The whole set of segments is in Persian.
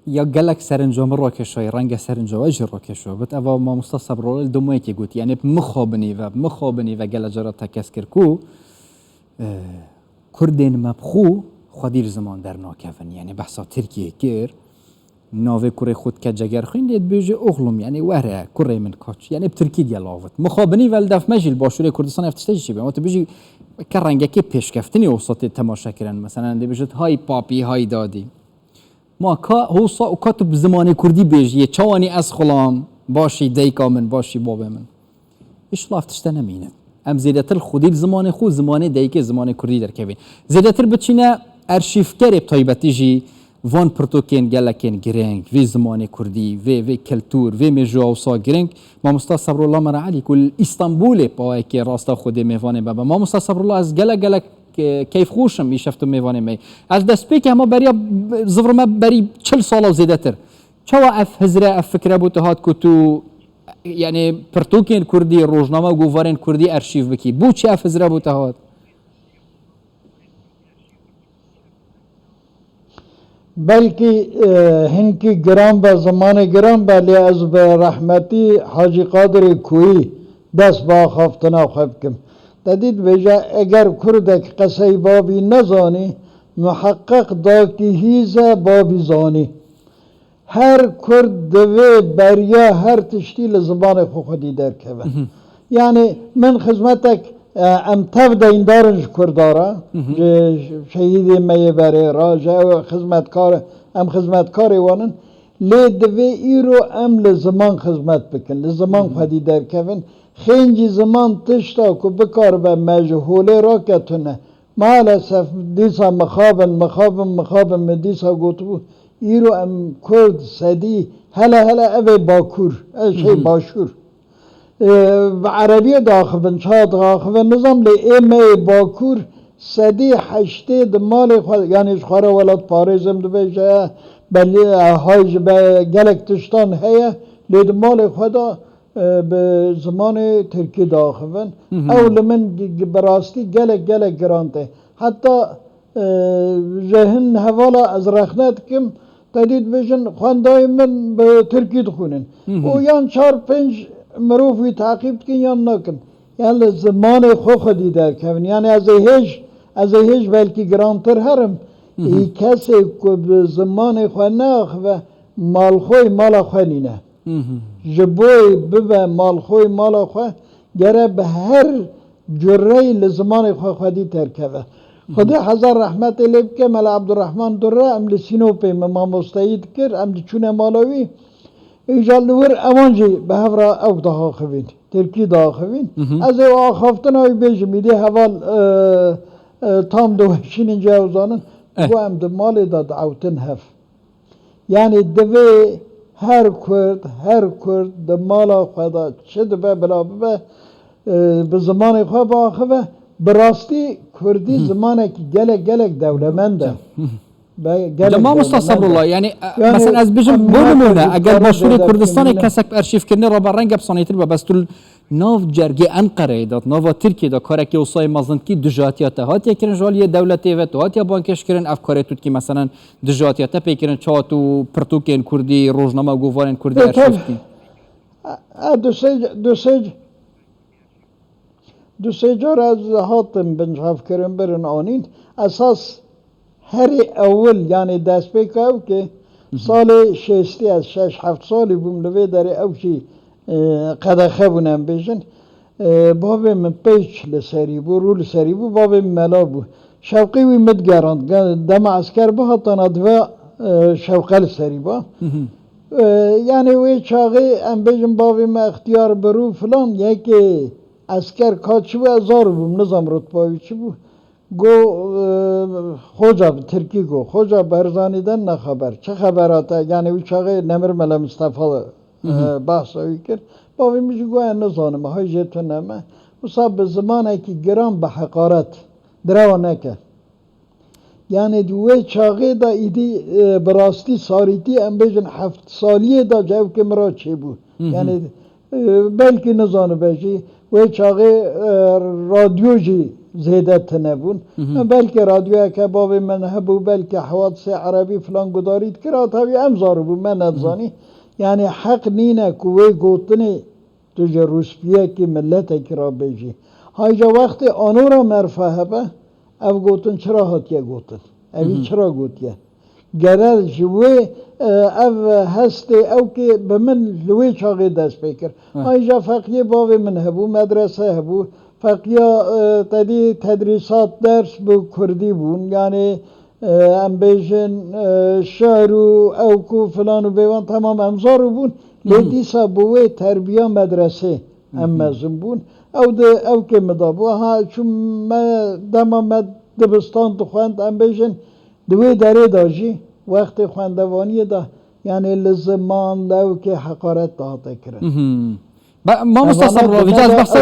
یا گلک سرنجام را کشای رنگ سرنجام اجر را کشای بت اوا ما مستصبر را دمایی که گوت یعنی مخابنی و گل جرا تکس کرکو کردین مبخو خودیر زمان در ناکفن یعنی بحثا ترکیه کر ناوی کره خود که جگر خوین دید بیجه اغلوم یعنی وره کره من کاچ یعنی بترکی دیالاوت مخابنی ولدف مجل باشوری کردستان افتشتهی چی بیم و تو بیجی که رنگه که پیشکفتنی اوسط تماشا کرن مثلا دی بیجت های پاپی های دادی ما که هوسا و کاتب زمان کردی بیجیه چوانی از خلام باشی دیکا من باشی باب من ایش لافتشته نمینه ام زیادتر خودی زمان خود زمان دیکه زمان کردی در کبین زیادتر بچینه ارشیف کرب طایبتی جی وان پرتوکین گلکین گرنگ وی زمان کردی وی کلتور وی مجاوسا گرنگ ما مستا صبرالله مرا علی کل استانبول پای که راستا خود میوانه بابا ما مستا صبرالله از گلک کیف خوشم میشفت میوانه می از دست پی که ما بریا زفر ما بری 40 سال و زیاده تر چوا اف هزره اف فکره بوده هات که تو یعنی پرتوکین کردی روزنامه گووارین کردی ارشیف بکی بو چه اف هزره بوده هات بلکه هنکی گرام به زمان گرام بلی از به رحمتی حاجی قادر کوی دست با آخافتنا خوب کم دادید ویجا اگر کردک قصه بابی نزانی محقق دا که هیزه بابی زانی هر کرد دوی بریا هر تشتیل زبان خودی در که یعنی من خدمتک ام تف دین دارنج کردارا شهید می بره راجع خدمتکار وانن لی دوی ایرو ام لزمان خدمت بکن لزمان خودی در کفن خینجی زمان تشتا که بکار به مجهوله را کتونه مالسف دیسا مخابن دیسا گوتو ایرو ام کرد سدی هلا اوی باکور شی باشور و عربی داخل چاد داخل نظام لی ایمه باکور سدی حشته دمال خود یعنی خورا ولد پاریزم دو بیجه بلی هایج به گلک تشتان هیا لی دمال خدا به زمان ترکی داخل اول من براستی گلک گرانته حتی ذهن حوالا از رخنت کم تدید بشن خواندای من به ترکی دخونن و یان 4-5 مروفی تعقیب کن یا نکن یعنی زمان خودی در کن یعنی از هیچ بلکی گرانتر هرم ای کسی که به زمان خود نخ و مالخوی مالا خود نینه جبوی ببه مالخوی مالا خود گره به هر جره لزمان خودی ترکبه خدا هزار رحمت لیب که ملا عبدالرحمن دره ام لسینو پیم ما مستعید کر ام چونه مالوی ایجال نور امانجی به هفرا اوک داخل خوین ترکی داخل خوین از او آخافتنا بیش میده حوال تام دوشین اینجا اوزانن گو ام دمالی دا دعوتن هف یعنی دوی هر کرد دمالا خدا چه دبه بلا ببه به زمان خواه باخوه براستی کردی زمانه که گلک دولمنده ما مستصبر الله يعني مثلا از بجم بولمونه اگر مشهور کردستان کسک ارشیف کنه را برنگ بسانیتر و بس تول ناو جرگی انقره داد ناو ترکی دا کاری که وصای مازند کی دجاتیات هات یکرن جالی دولتی و تو هات یا بانکش کردن افکار توت کی مثلا دجاتیات پیکرن چاتو پرتوکین کردی روزنامه گووارن کردی ارشیف کی دو سه جار از هاتم بنجاف کردن برن آنین اساس هر اول یعنی دست بکاو که سال 6-7 سالی بوم لوی در اوشی قدخه بونم بیشن بابی من پیچ لسری بو رول سری بو بابی ملا بو شوقی وی مدگراند دم عسکر با هاتان ادوا شوقل سری با یعنی وی چاقی ام بیشن بابی من اختیار برو فلان یکی عسکر کاچی و ازار بوم نظام رتباوی چی بو گو خوجا ترکی گو خوجا برزانیدن نه خبر چه خبراته یعنی وی چاقی نمر ملا مصطفی بحث هایی کرد باوی میشه گو اینو زانم های جتو نمه مصاب به زمانه که گرام به حقارت دروا نکه یعنی دوی چاقی دا ایدی براستی ساریتی ام بیجن 7 سالیه دا جو که مرا چه بود یعنی بلکه نزانه بشی وی چاقی رادیو جی زیده تنبون بلکه رادیو که باب من هبو بلکه حوادث عربی فلان گدارید کرا تاوی امزارو بو من ادزانی یعنی حق نینه کوی گوتنی توجه روسپیه که ملت کرا بیجی هایجا وقت آنو را مرفه به او گوتن چرا هاتیه گوتن اوی چرا گوتیه گرر جوی او هسته او که به من لوی چاقی دست بکر هایجا فقیه باوی من هبو مدرسه هبو فقیه تدریسات درس بو کردی بون یعنی ام بیشن شعر و او کو فلان و بیوان تمام امزارو بون لیدیسا بوی تربیه مدرسه امازم بون او که مدابو ها چون ما دما دبستان تو خواند ام بیشن دوی داره داجی وقت خواندوانی دا یعنی لزمان لو که حقارت داده کرد ما مستصر رو ویجاز بحثی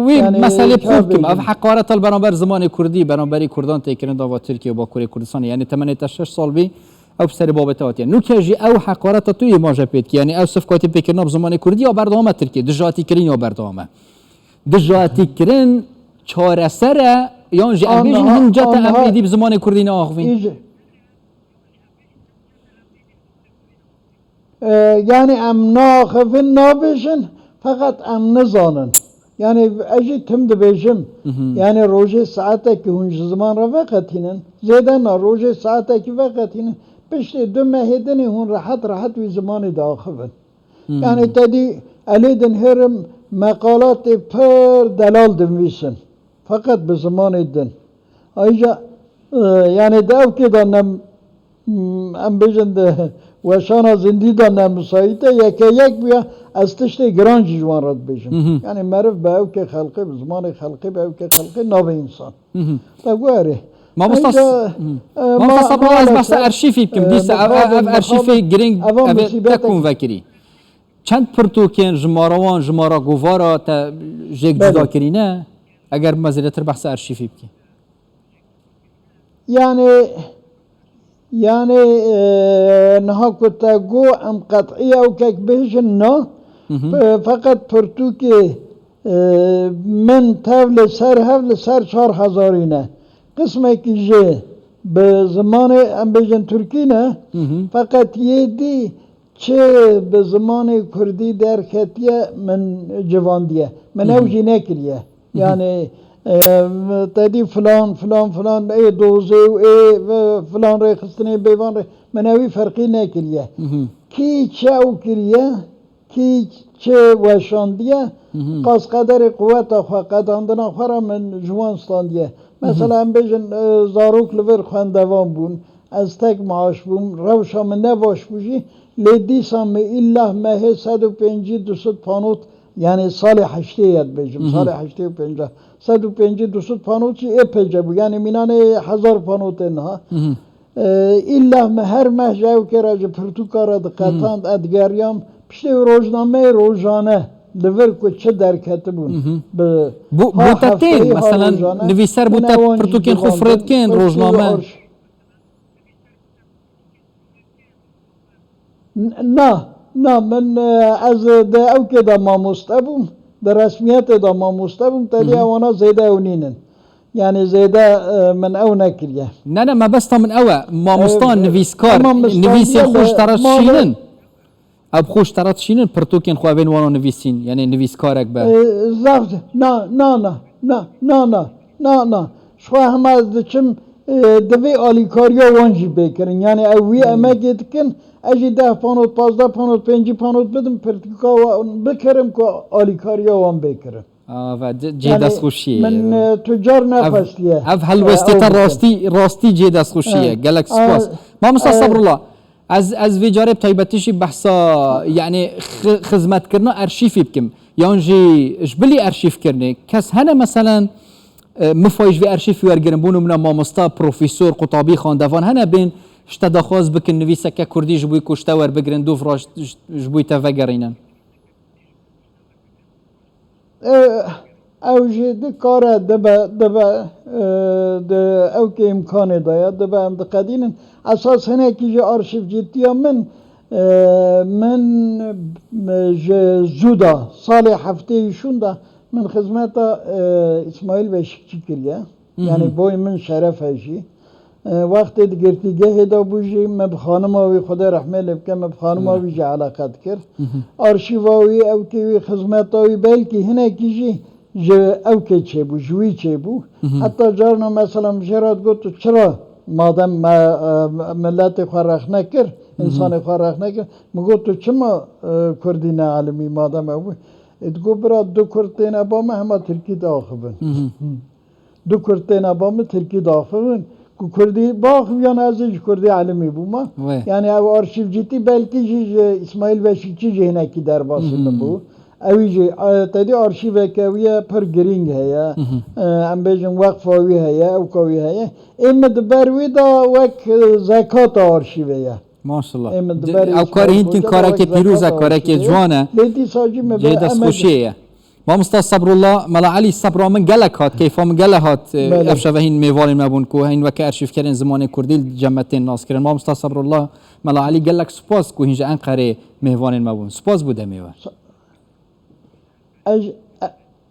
وی مسئله خوب کم اف حقارت برابر زمان کردی برابری کردان تکرند و ترکیه با کره کردستان یعنی 86 سال بی او سر بابت آتی نو که جی او حقارت توی ماجه پید کی یعنی او صفقاتی بکرنا زمان کردی یا بردامه ترکیه دجاتی کرین یا بردامه دجاتی کرین چهار سر یا جی امیجن هم جت امیدی به زمان کردی ناخوین یعنی ام ناخوین نابشن فقط ام نزانن یعنی اجی تم دبیجم یعنی روزه ساعته که هنج زمان را وقتینن زیده نا روزه ساعته که وقتینن پشت دو مهدن هون راحت وی زمان داخبن یعنی تدی علیدن هرم مقالات پر دلال دنویسن فقط به زمان دن ایجا یعنی داو که دانم ام بیجن ده وشانا زندی دانم مسایته یک بیا از تشت گرانج جوان رد بیشم یعنی معرف به او که خلقه به زمان خلقه به او که خلقه ناو انسان بگو اره ما مستصر از بحث ارشیفی بکم دیست ارشیف گرینگ تکون وکری چند پرتوکین جماروان جمارا گوارا تا جیک جدا کرینه اگر مزیدتر بحث ارشیفی بکی یعنی نها کتا گو ام قطعی او که بهشن نه فقط پرتوکی من تول سر 4000 نه قسمه که جه به زمان ام بیجن ترکی نه فقط یه دی چه به زمان کردی در خطیه من جواندیه من اوجی نکریه یعنی تدی فلان ای دوزه و ای فلان ری خستنی بیوان ری من اوی فرقی نکریه کی چه او کریه کی چه وشاندیه قاس قدر قوت آخوا قداندن آخوا من جوان ستاندیه مثلا هم بیشن زاروک لور خواندوان بون از تک معاش بون روشا من نباش بوشی لیدیسا می ایله مه 150 پانوت یعنی سال 8 یاد بیشم سال 850 150 پانوت چی اپیجه بو یعنی مینانه 1000 پانوت نه ایله مه هر مه جاو که راج پرتوکارا دقتاند ادگریام پشت روزنامه روزانه لور کو چه درکت بون بوتتین مثلا نویسر بوتت پرتوکین خفرد کن روزنامه نه من از ده او که دا ماموسته بوم در رسمیت دا ماموسته بوم تلی اوانا زیده اونینن یعنی زیده من او نکریه نه ما بستا من او ماموستان نویسکار نویسی خوش طرف شینن اب خوش طرف شینن پرتوکین خوابین وانا نویسین یعنی نویسکارک به زفت نه شو همه از دچم دوی آلیکاریا وانجی بکرن یعنی اوی امه گید کن اجی 10 پانوت 15 پانوت 5 پانوت بدم پرتیکا بکرم که آلیکاریا وان بکرم و جه دست خوشیه من تجار نفسیه اف هلوستی تا راستی جه دست خوشیه گلک سپاس ما مسا صبرالله از ویجاره تایبتیشی بحثا یعنی خدمت کرنا ارشیفی بکم یعنی جبلی ارشیف کرنه کس هنه مثلا مفایج و ارشیفی ورگرن بونو منا مامستا پروفیسور قطابی خاندوان هنه بین شتا دخواست بکن نویسه که کردی جبوی کشته ور بگرن دو فراش جبوی تا وگرینن او جد کاره دبا او که امکانه دایا دبا هم دقدینن اساس هنه که جه آرشیف جدی من زودا سال هفته ایشون دا من خدمتا اسماعیل وشکچی کریه یعنی بوی من شرف هشی وقتی گرتیگه هدا بوجی من بخانم آوی خدا رحمه لبکه من بخانم آوی جا علاقت کرد آرشیواوی او که خدمت آوی بلکی هنه کیجی او که چه بو جوی چه بو حتی جارنا مثلا مجرد گفت چرا مادم ملت خورخ نکر انسان خورخ نکر مگو تو چما کردی نه عالمی مادم او ادگو برا دو کردین ابام همه ترکی داخبن دو کردین ابام ترکی داخبن که کردی باخویان ازش کردی عالمی بوما یعنی او آرشیو جیتی بلکی جی اسماعیل وشیچی جهنه کی در باسم بو اوی جی تدی آرشیو کویه پر گرینگ هیا ام بیجن وقف اوی هیا او کوی هیا اما دبروی دا وک زکات آرشیویه ماشاءالله او کار هینتین کاره که پیروزه کاره که جوانه جه دست خوشیه ما مستا صبرالله ملا علی صبر من گلک هات کیفا من گله هات افشا هین میوالین مبون کو هین وک ارشیف کردن زمان کردی جمعتین ناس کردن ما مستا صبرالله ملا علی گلک سپاس کو هینجا انقره میوالین مبون سپاس بوده میوه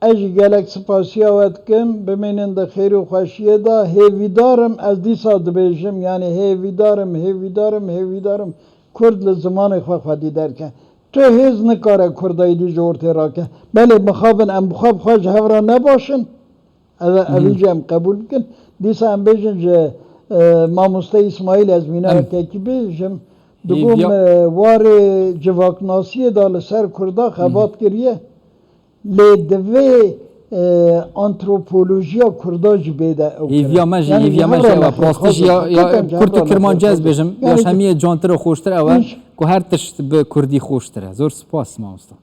اج گلک سپاسیا وقت کم بمینن ده خیر و خوشیه دا هیویدارم از دیسا دبیجم یعنی هیویدارم کرد لزمان خودی درکن تو هیز نکاره کردایی دی جورتی را که بله بخوابن ام بخواب خواج هورا نباشن اویجه ام قبول بکن دیسا ام بیجن جه ما مسته اسماعیل از مینا که بیجم دگوم وار جواکناسیه دا لسر کردا خبات کریه لی دوی آنتروپولوژیا کردا جی بیده او ایویا مجی و پراستیش یا کرد و کرمانجی از بیجم یا همیه جانتر و خوشتر اوه که هر تشت به کردی خوشتره زور سپاس ما مستا